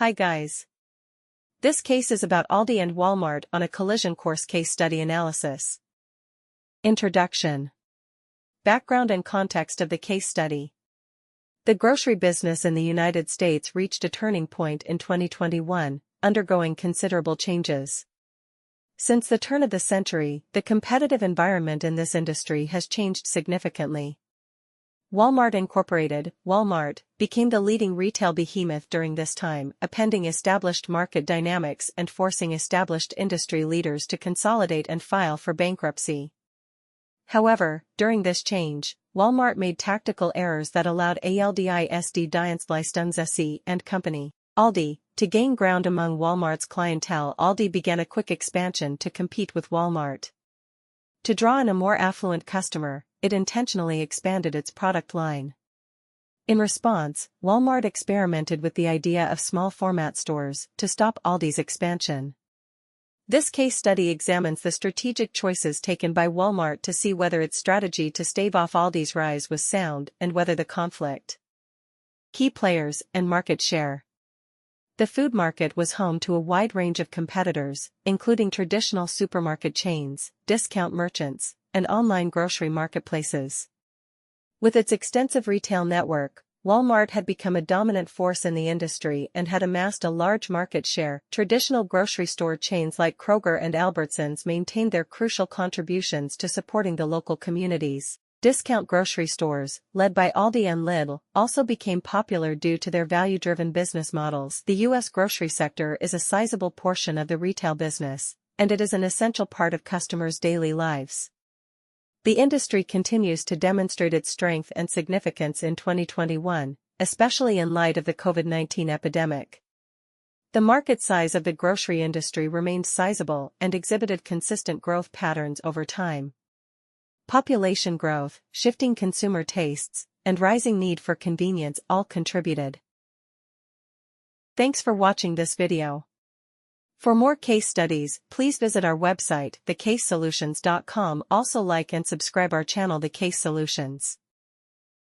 Hi guys. This case is about Aldi and Walmart on a collision course case study analysis. Introduction. Background and context of the case study. The grocery business in the United States reached a turning point in 2021, undergoing considerable changes. Since the turn of the century, the competitive environment in this industry has changed significantly. Walmart Incorporated, Walmart, became the leading retail behemoth during this time, upending established market dynamics and forcing established industry leaders to consolidate and file for bankruptcy. However, during this change, Walmart made tactical errors that allowed Aldi Dienstleistungen and Company, Aldi, to gain ground among Walmart's clientele. Aldi began a quick expansion to compete with Walmart. To draw in a more affluent customer, it intentionally expanded its product line. In response, Walmart experimented with the idea of small-format stores to stop Aldi's expansion. This case study examines the strategic choices taken by Walmart to see whether its strategy to stave off Aldi's rise was sound and whether the conflict. Key players and market share. The food market was home to a wide range of competitors, including traditional supermarket chains, discount merchants, and online grocery marketplaces. With its extensive retail network, Walmart had become a dominant force in the industry and had amassed a large market share. Traditional grocery store chains like Kroger and Albertsons maintained their crucial contributions to supporting the local communities. Discount grocery stores, led by Aldi and Lidl, also became popular due to their value-driven business models. The U.S. grocery sector is a sizable portion of the retail business, and it is an essential part of customers' daily lives. The industry continues to demonstrate its strength and significance in 2021, especially in light of the COVID-19 epidemic. The market size of the grocery industry remained sizable and exhibited consistent growth patterns over time. Population growth, shifting consumer tastes, and rising need for convenience all contributed. Thanks for watching this video. For more case studies, please visit our website, TheCaseSolutions.com. Also like and subscribe our channel The Case Solutions.